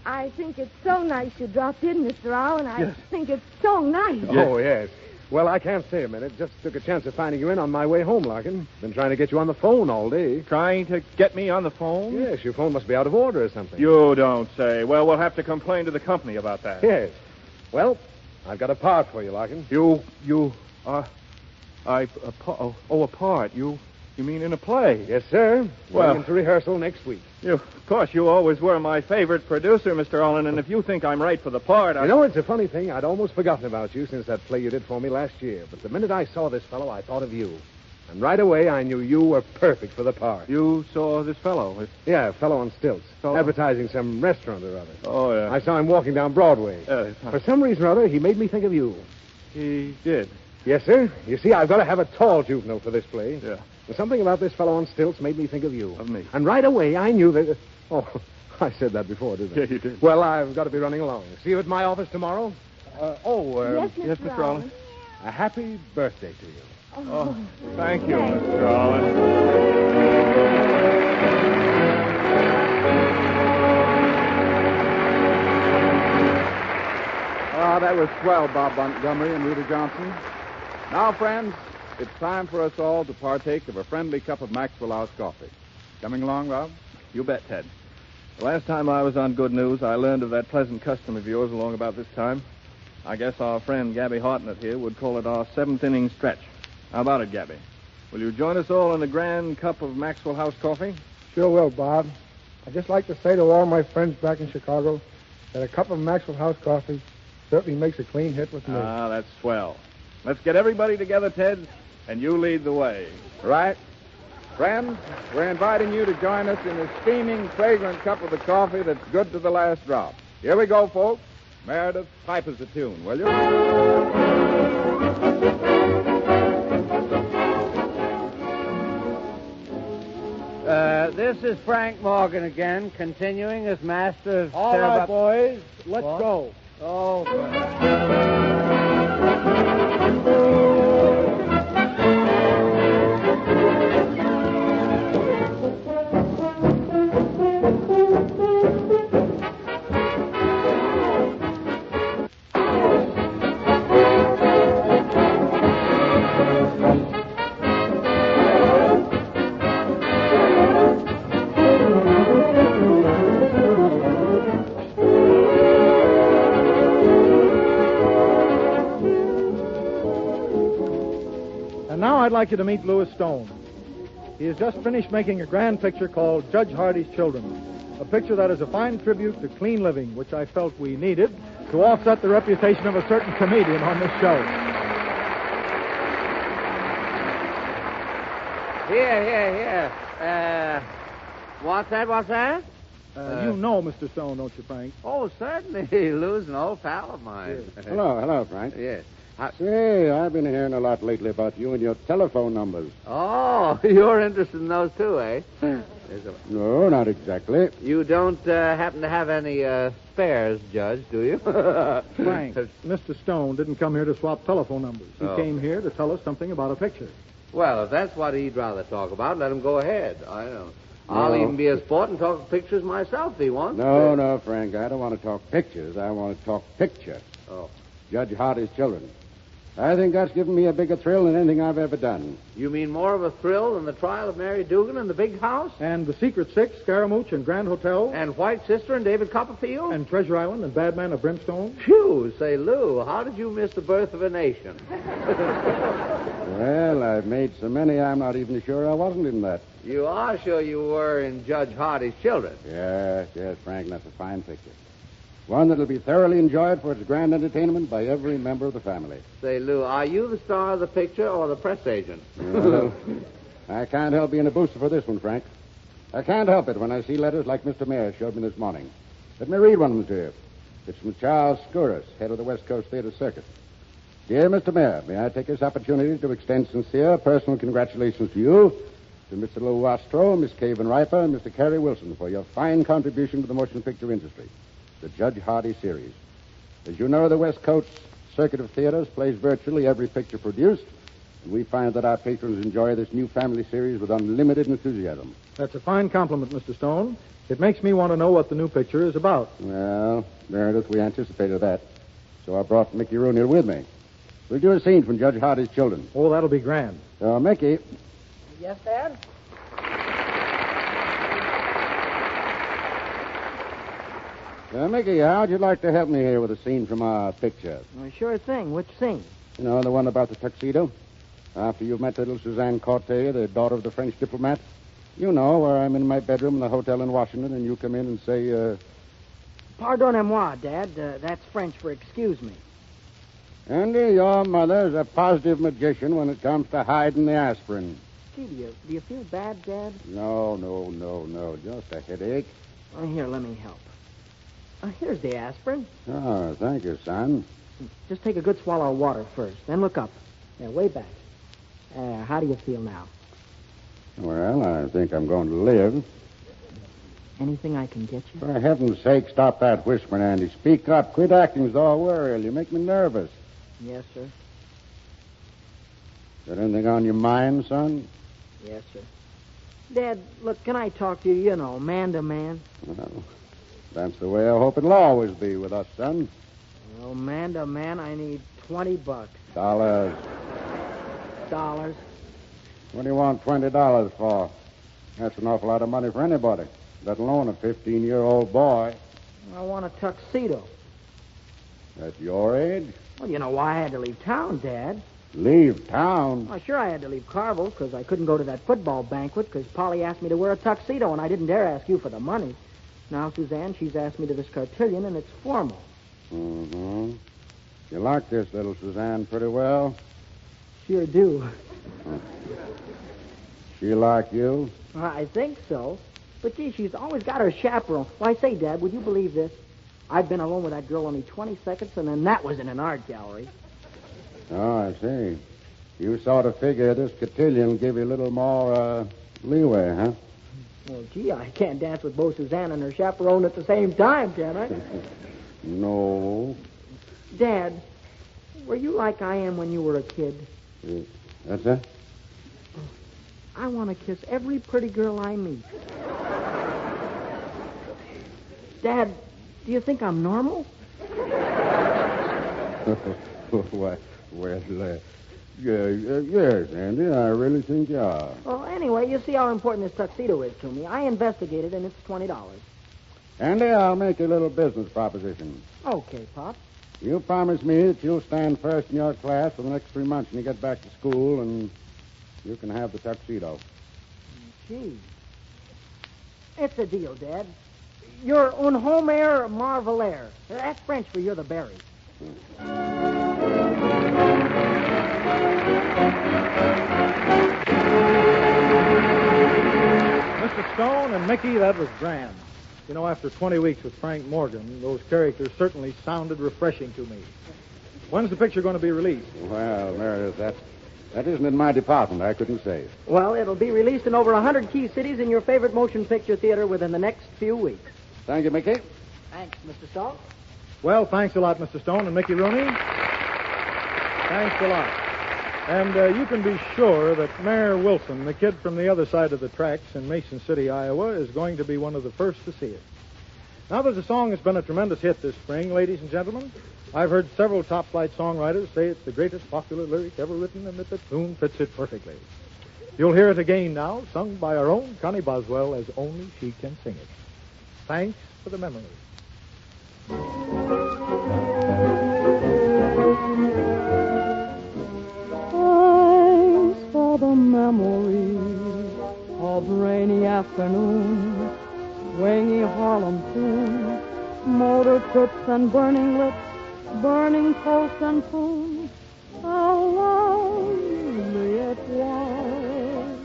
I think it's so nice you dropped in, Mr. Allen. I Yes. think it's so nice. Oh, yes. Well, I can't stay a minute. Just took a chance of finding you in on my way home, Larkin. Been trying to get you on the phone all day. Trying to get me on the phone? Yes, your phone must be out of order or something. You don't say. Well, we'll have to complain to the company about that. Yes. Well, I've got a part for you, Larkin. A part. You mean in a play? Yes, sir. Well- Going into rehearsal next week. Of course, you always were my favorite producer, Mr. Allen, and if you think I'm right for the part, You know, it's a funny thing. I'd almost forgotten about you since that play you did for me last year. But the minute I saw this fellow, I thought of you. And right away, I knew you were perfect for the part. You saw this fellow. Yeah, a fellow on stilts. Oh. Advertising some restaurant or other. Oh, yeah. I saw him walking down Broadway. For some reason or other, he made me think of you. He did. Yes, sir. You see, I've got to have a tall juvenile for this play. Yeah. And something about this fellow on stilts made me think of you. Of me. And right away, I knew that... Oh, I said that before, didn't I? Yeah, you did. Well, I've got to be running along. See you at my office tomorrow? Yes, Mr. Allen. A happy birthday to you. Oh, thank you, Mr. Allen. That was swell, Bob Montgomery and Rita Johnson. Now, friends, it's time for us all to partake of a friendly cup of Maxwell House coffee. Coming along, Rob? You bet, Ted. The last time I was on Good News, I learned of that pleasant custom of yours along about this time. I guess our friend Gabby Hartnett here would call it our seventh inning stretch. How about it, Gabby? Will you join us all in a grand cup of Maxwell House coffee? Sure will, Bob. I'd just like to say to all my friends back in Chicago that a cup of Maxwell House coffee certainly makes a clean hit with me. Ah, that's swell. Let's get everybody together, Ted, and you lead the way. Right. Friends, we're inviting you to join us in a steaming, fragrant cup of the coffee that's good to the last drop. Here we go, folks. Meredith, pipe us a tune, will you? This is Frank Morgan again, continuing as master of... All right, boys. Let's What? go. Oh, I'd like you to meet Louis Stone. He has just finished making a grand picture called Judge Hardy's Children, a picture that is a fine tribute to clean living, which I felt we needed to offset the reputation of a certain comedian on this show. Here. What's that? You know Mr. Stone, don't you, Frank? Oh, certainly. Lou's an old pal of mine. Hello, Frank. Yes. Say, I've been hearing a lot lately about you and your telephone numbers. Oh, you're interested in those too, eh? No, not exactly. You don't happen to have any spares, Judge, do you? Frank, Mr. Stone didn't come here to swap telephone numbers. He came here to tell us something about a picture. Well, if that's what he'd rather talk about, let him go ahead. I'll even be a sport and talk pictures myself if he wants. No, Frank, I don't want to talk pictures. I want to talk picture. Oh. Judge Hardy's Children. I think that's given me a bigger thrill than anything I've ever done. You mean more of a thrill than the trial of Mary Dugan in the big house? And The Secret Six, Scaramouche, and Grand Hotel? And White Sister and David Copperfield? And Treasure Island and Badman of Brimstone? Phew, say, Lou, how did you miss the birth of a nation? Well, I've made so many I'm not even sure I wasn't in that. You are sure you were in Judge Hardy's Children? Yes, Frank, that's a fine picture. One that'll be thoroughly enjoyed for its grand entertainment by every member of the family. Say, Lou, are you the star of the picture or the press agent? Well, I can't help being a booster for this one, Frank. I can't help it when I see letters like Mr. Mayer showed me this morning. Let me read one of them to you. It's from Charles Skouras, head of the West Coast Theater Circuit. Dear Mr. Mayer, may I take this opportunity to extend sincere personal congratulations to you, to Mr. Lou Wastro, Miss Kay Van Riper, and Mr. Carey Wilson for your fine contribution to the motion picture industry. The Judge Hardy series. As you know, the West Coast Circuit of Theaters plays virtually every picture produced, and we find that our patrons enjoy this new family series with unlimited enthusiasm. That's a fine compliment, Mr. Stone. It makes me want to know what the new picture is about. Well, Meredith, we anticipated that, so I brought Mickey Rooney with me. We'll do a scene from Judge Hardy's Children. Oh, that'll be grand. Mickey. Yes, Dad? Mickey, how'd you like to help me here with a scene from our picture? Well, sure thing. Which scene? You know, the one about the tuxedo? After you've met little Suzanne Corte, the daughter of the French diplomat. You know, where I'm in my bedroom in the hotel in Washington, and you come in and say, Pardonnez-moi, Dad. That's French for excuse me. Andy, your mother's a positive magician when it comes to hiding the aspirin. Gee, do you feel bad, Dad? No. Just a headache. Oh, here, let me help. Here's the aspirin. Oh, thank you, son. Just take a good swallow of water first, then look up. Yeah, way back. How do you feel now? Well, I think I'm going to live. Anything I can get you? For heaven's sake, stop that whispering, Andy. Speak up. Quit acting so worried. You make me nervous. Yes, sir. Got anything on your mind, son? Yes, sir. Dad, look, can I talk to you, you know, man to man? Well, that's the way I hope it'll always be with us, son. Well, man to man, I need $20. Dollars. What do you want $20 for? That's an awful lot of money for anybody, let alone a 15-year-old boy. I want a tuxedo. At your age? Well, you know why I had to leave town, Dad. Leave town? Well, sure, I had to leave Carville because I couldn't go to that football banquet because Polly asked me to wear a tuxedo, and I didn't dare ask you for the money. Now, Suzanne, she's asked me to this cotillion, and it's formal. Mm-hmm. You like this little Suzanne pretty well? Sure do. She like you? I think so. But, gee, she's always got her chaperone. Why, say, Dad, would you believe this? I've been alone with that girl only 20 seconds, and then that was in an art gallery. Oh, I see. You sort of figure this cotillion give you a little more, leeway, huh? Well, gee, I can't dance with both Suzanne and her chaperone at the same time, can I? No. Dad, were you like I am when you were a kid? That's it? I want to kiss every pretty girl I meet. Dad, do you think I'm normal? Yes, Andy, I really think you are. Well, anyway, you see how important this tuxedo is to me. I investigated, and it's $20. Andy, I'll make you a little business proposition. Okay, Pop. You promise me that you'll stand first in your class for the next 3 months when you get back to school, and you can have the tuxedo. Gee. It's a deal, Dad. You're un homer marvelaire. That's French for you're the berry. Mr. Stone and Mickey, that was grand. You know, after 20 weeks with Frank Morgan, those characters certainly sounded refreshing to me. When's the picture going to be released? Well, Meredith, that isn't in my department. I couldn't say. Well, it'll be released in over 100 key cities in your favorite motion picture theater within the next few weeks. Thank you, Mickey. Thanks, Mr. Stone. Well, thanks a lot, Mr. Stone and Mickey Rooney. Thanks a lot. And you can be sure that Mayor Wilson, the kid from the other side of the tracks in Mason City, Iowa, is going to be one of the first to see it. Now, there's a song that's been a tremendous hit this spring, ladies and gentlemen. I've heard several top-flight songwriters say it's the greatest popular lyric ever written and that the tune fits it perfectly. You'll hear it again now, sung by our own Connie Boswell as only she can sing it. Thanks for the memory. Thanks for the memory of rainy afternoons, swingy Harlem tunes, motor trips and burning lips, burning toast and spoons. How lovely it was.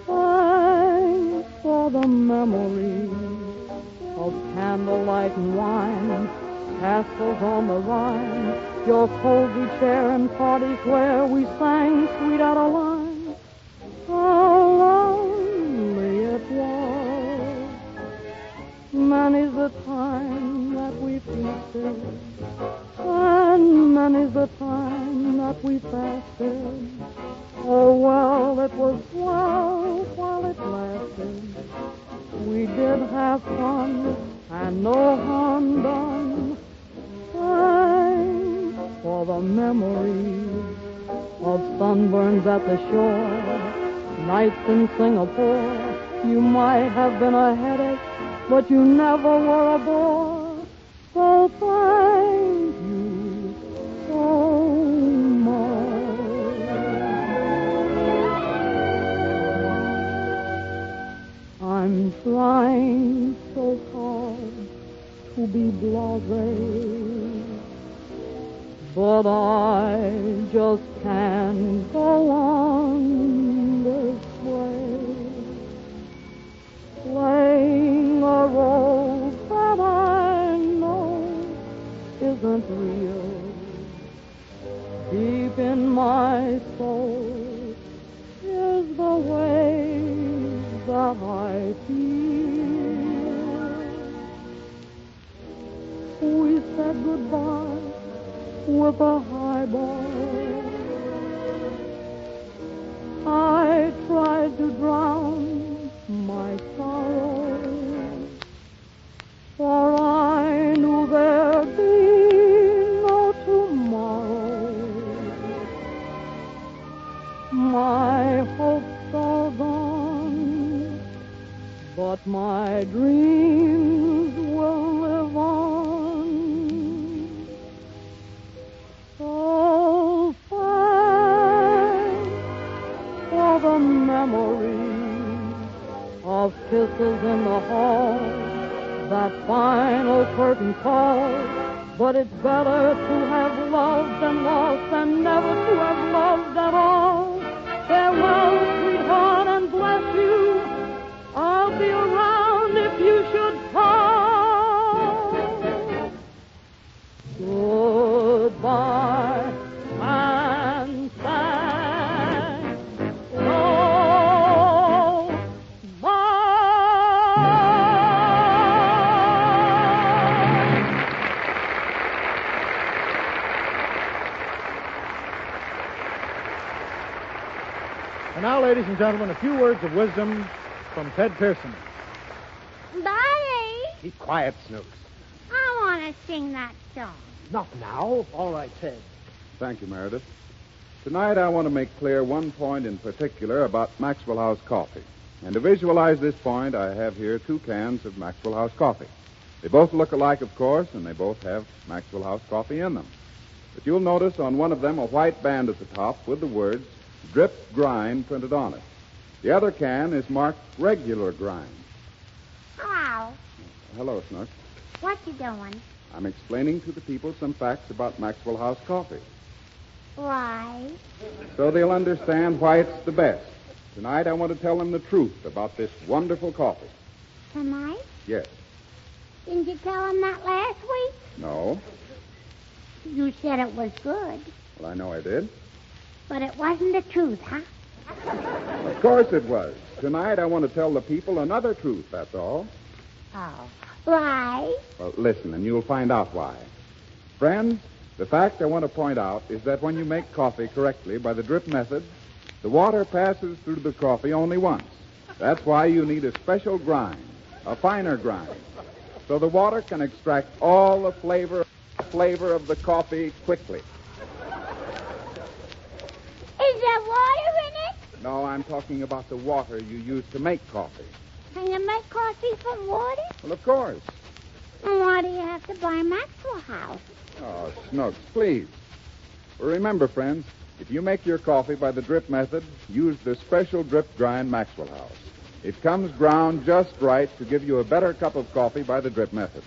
Thanks for the memory of candlelight and wine, castles on the Rhine, your cozy chair and parties where we sang Sweet Adeline. How lovely it was. Many's the time that we feasted, and many's the time that we fasted. Oh, well, it was swell while it lasted. We did have fun and no harm done. Thanks for the memories of sunburns at the shore, nights in Singapore. You might have been a headache, but you never were a bore. So thank you so much. I'm trying so hard to be blasé, but I just can't go on this way. Playing a role that I know isn't real. Deep in my soul is the way that I feel. We said goodbye with a highball. I tried to drown my sorrow, for I knew there'd be no tomorrow. My hopes are gone, but my dreams will live on. So thanks for the memory of kisses in the hall, that final curtain call. But it's better to have loved and lost than never to have loved at all. Farewell, sweetheart, and bless you. I'll be around if you should call. Goodbye and thanks. And now, ladies and gentlemen, a few words of wisdom from Ted Pearson. Daddy, Keep quiet, Snooks. I want to sing that song. Not now. All right, Ted. Thank you, Meredith. Tonight I want to make clear one point in particular about Maxwell House coffee. And to visualize this point, I have here 2 cans of Maxwell House coffee. They both look alike, of course, and they both have Maxwell House coffee in them. But you'll notice on one of them a white band at the top with the words drip grind printed on it. The other can is marked regular grind. Hello. Hello, Snooks. What you doing? I'm explaining to the people some facts about Maxwell House coffee, Why? so they'll understand why it's the best. Tonight, I want to tell them the truth about this wonderful coffee. Tonight? Yes. Didn't you tell him that last week? No. You said it was good, Well, I know I did. but it wasn't the truth, huh? Of course it was. Tonight, I want to tell the people another truth, that's all. Oh. Why? Well, listen, and you'll find out why. Friends, the fact I want to point out is that when you make coffee correctly by the drip method, the water passes through the coffee only once. That's why you need a special grind, a finer grind, so the water can extract all the flavor of the coffee quickly. Is there water in it? No, I'm talking about the water you use to make coffee. Can you make coffee from water? Well, of course. And why do you have to buy Maxwell House? Oh, Snooks, please. Well, remember, friends, if you make your coffee by the drip method, use the special drip grind Maxwell House. It comes ground just right to give you a better cup of coffee by the drip method.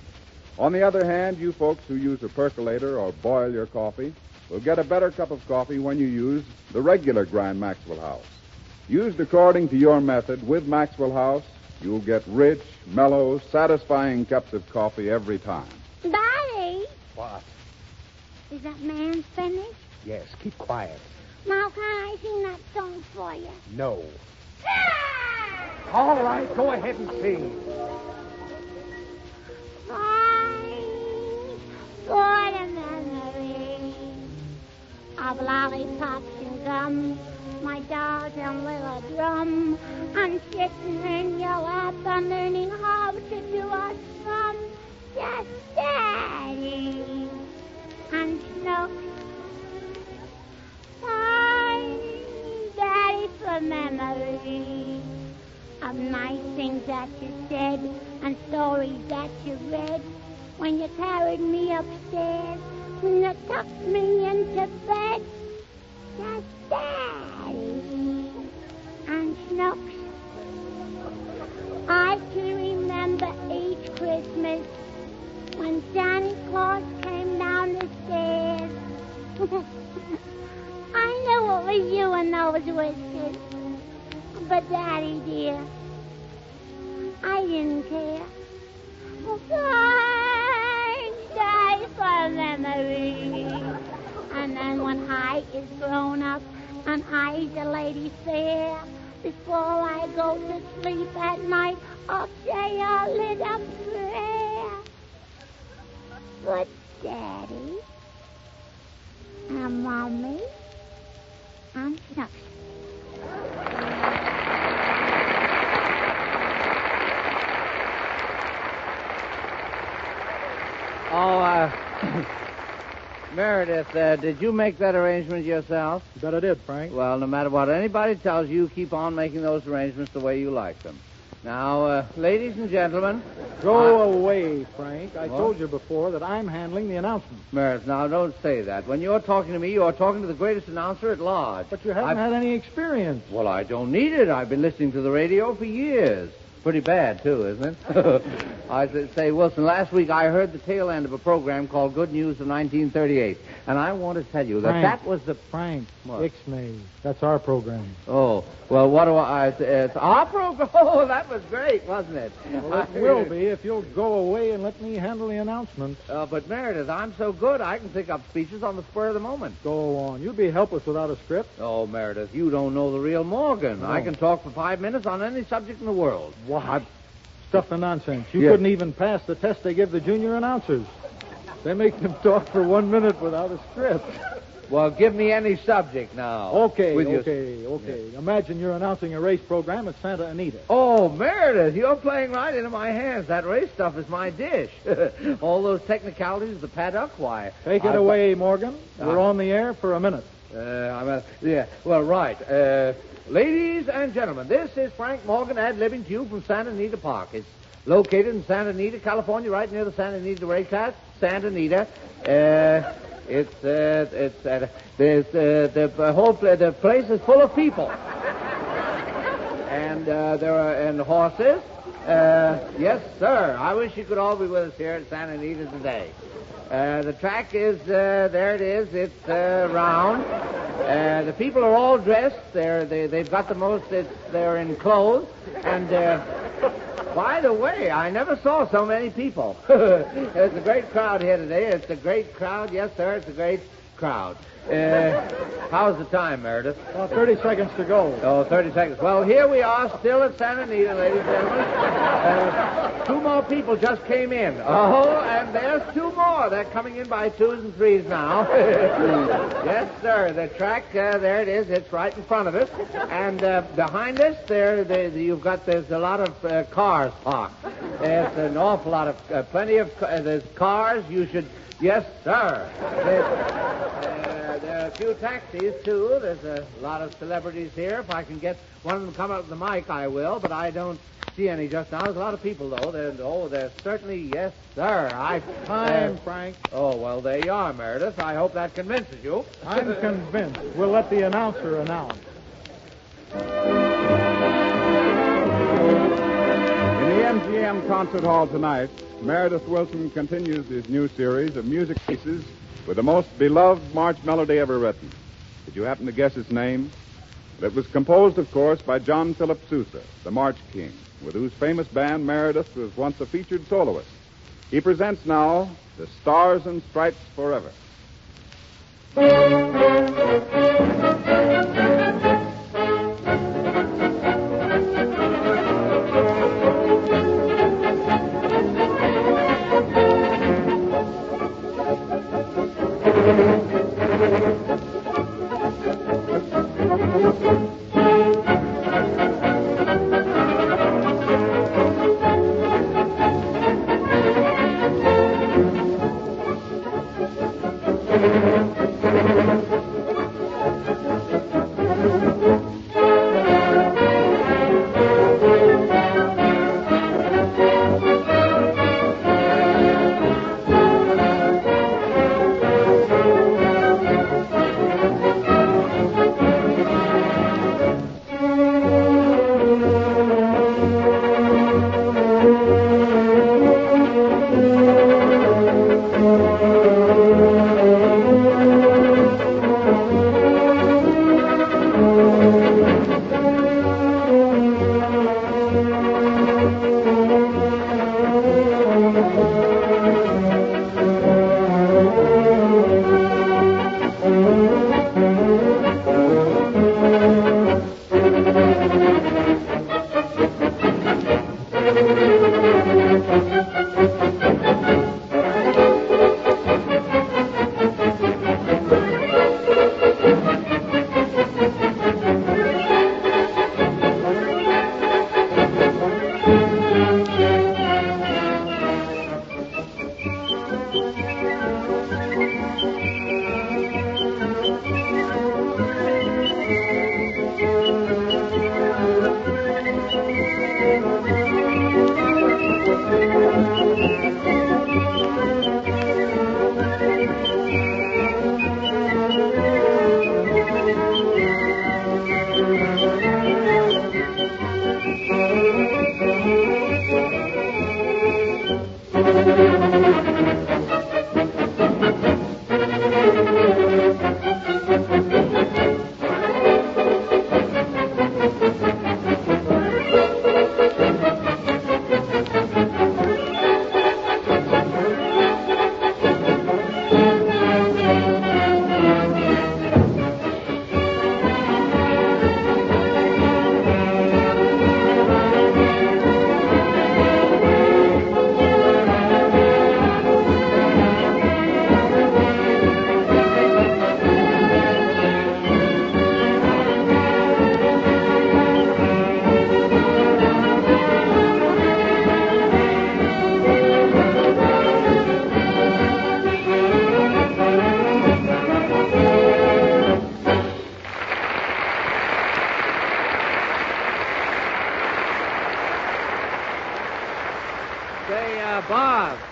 On the other hand, you folks who use a percolator or boil your coffee will get a better cup of coffee when you use the regular grind Maxwell House. Used according to your method with Maxwell House, you'll get rich, mellow, satisfying cups of coffee every time. Daddy, What? is that man finished? Yes, keep quiet. Now can I sing that song for you? No. All right, go ahead and sing. What a memory of lollipops and gum, my dolls and little drum. I'm sitting in your lap and learning how to do a sum. Just Daddy and Snooks. Fine Daddy for memory of nice things that you said and stories that you read when you carried me upstairs, when you tucked me into bed. Just Daddy and Snooks. I can remember each Christmas when Santa Claus came down the stairs. I knew it was you in those whiskers. But, Daddy, dear, I didn't care. Thanks, Daddy, for memory. And then when I is grown up and I's a lady fair, before I go to sleep at night, I'll say a little prayer. But, Daddy, and Mommy, and Snooks. Oh, Meredith, did you make that arrangement yourself? You bet I did, Frank. Well, no matter what anybody tells you, keep on making those arrangements the way you like them. Now, ladies and gentlemen... Go away, Frank. I told you before that I'm handling the announcement. Meredith, now, don't say that. When you're talking to me, you're talking to the greatest announcer at large. But you haven't had any experience. Well, I don't need it. I've been listening to the radio for years. Pretty bad, too, isn't it? I say, Wilson, last week I heard the tail end of a program called Good News of 1938. And I want to tell you that Frank, that was the... Frank, What? Ixnay. That's our program. Oh, well, what do I... It's our program. Oh, that was great, wasn't it? Well, it will be if you'll go away and let me handle the announcement. But, Meredith, I'm so good I can pick up speeches on the spur of the moment. Go on. You'd be helpless without a script. Oh, Meredith, you don't know the real Morgan. No. I can talk for 5 minutes on any subject in the world. What? Stuff and nonsense. You Yes. couldn't even pass the test they give the junior announcers. They make them talk for 1 minute without a script. Well, give me any subject now. Okay. Yes. Imagine you're announcing a race program at Santa Anita. Oh, Meredith, you're playing right into my hands. That race stuff is my dish. All those technicalities, the paddock, why... Take it away, Morgan. We're on the air for a minute. Well, right. Ladies and gentlemen, this is Frank Morgan ad-libbing to you from Santa Anita Park. It's located in Santa Anita, California, right near the Santa Anita racetrack. Santa Anita. The place is full of people. And there are horses. Yes, sir. I wish you could all be with us here at Santa Anita today. The track is, there it is. It's round. The people are all dressed. They've got the most, they're in clothes. And, by the way, I never saw so many people. There's a great crowd here today. It's a great crowd. Yes, sir, it's a great crowd. How's the time, Meredith? 30 seconds to go. Oh, 30 seconds. Well, here we are still at Santa Anita, ladies and gentlemen. Two more people just came in. Oh, and there's two more. They're coming in by twos and threes now. Yes, sir. The track, there it is. It's right in front of us. And behind us, there's a lot of cars parked. There's an awful lot of, plenty of, there's cars. You should, yes, sir. There are a few taxis, too. There's a lot of celebrities here. If I can get one of them to come up with the mic, I will, but I don't see any just now. There's a lot of people, though. There's certainly, yes, sir. Time, Frank. Oh, well, there you are, Meredith. I hope that convinces you. I'm convinced. We'll let the announcer announce. In the MGM Concert Hall tonight, Meredith Wilson continues his new series of music pieces with the most beloved march melody ever written. Did you happen to guess its name? It was composed, of course, by John Philip Sousa, the March King, with whose famous band Meredith was once a featured soloist. He presents now The Stars and Stripes Forever.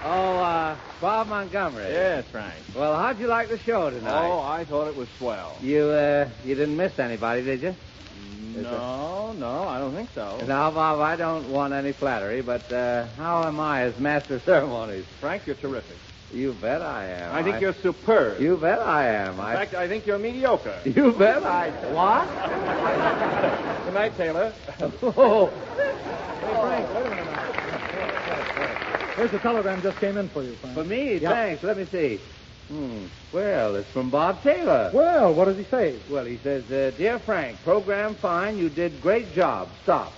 Bob Montgomery. Yes, Frank. Well, how'd you like the show tonight? Oh, I thought it was swell. You didn't miss anybody, did you? No, I don't think so. Now, Bob, I don't want any flattery, but how am I as master of ceremonies? Frank, you're terrific. You bet I am. I think you're superb. You bet I am. In fact, I think you're mediocre. You bet I... What? Good night, Taylor. Oh. Hey, Frank, wait a minute now. Here's a telegram just came in for you, Frank. For me? Yeah. Thanks. Let me see. Well, it's from Bob Taylor. Well, what does he say? Well, he says, Dear Frank, program fine. You did great job. Stop.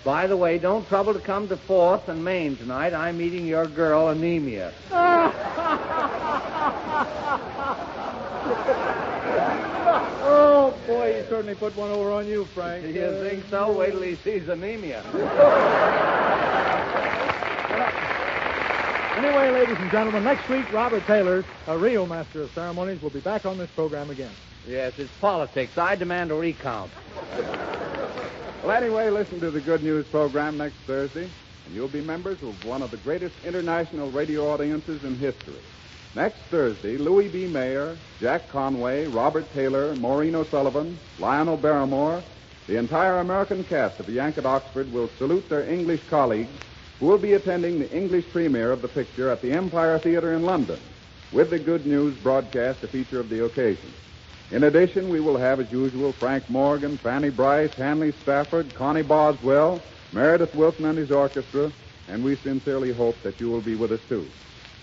By the way, don't trouble to come to 4th and Main tonight. I'm meeting your girl, Anemia. Oh, boy, he certainly put one over on you, Frank. You think so? Wait till he sees Anemia. Anyway, ladies and gentlemen, next week, Robert Taylor, a real master of ceremonies, will be back on this program again. Yes, it's politics. I demand a recount. Well, anyway, listen to the Good News program next Thursday, and you'll be members of one of the greatest international radio audiences in history. Next Thursday, Louis B. Mayer, Jack Conway, Robert Taylor, Maureen O'Sullivan, Lionel Barrymore, the entire American cast of The Yank at Oxford will salute their English colleagues who will be attending the English premiere of the picture at the Empire Theater in London, with the Good News broadcast a feature of the occasion. In addition, we will have, as usual, Frank Morgan, Fanny Bryce, Hanley Stafford, Connie Boswell, Meredith Wilson and his orchestra, and we sincerely hope that you will be with us, too.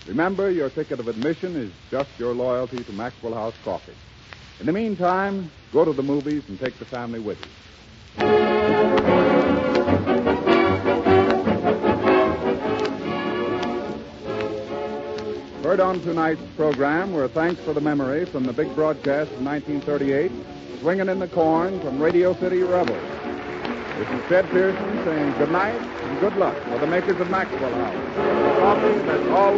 Remember, your ticket of admission is just your loyalty to Maxwell House Coffee. In the meantime, go to the movies and take the family with you. Heard on tonight's program were thanks for the memory from the big broadcast of 1938, Swinging in the Corn from Radio City Rebels. This is Ted Pearson saying good night and good luck for the makers of Maxwell House. Coffee that's always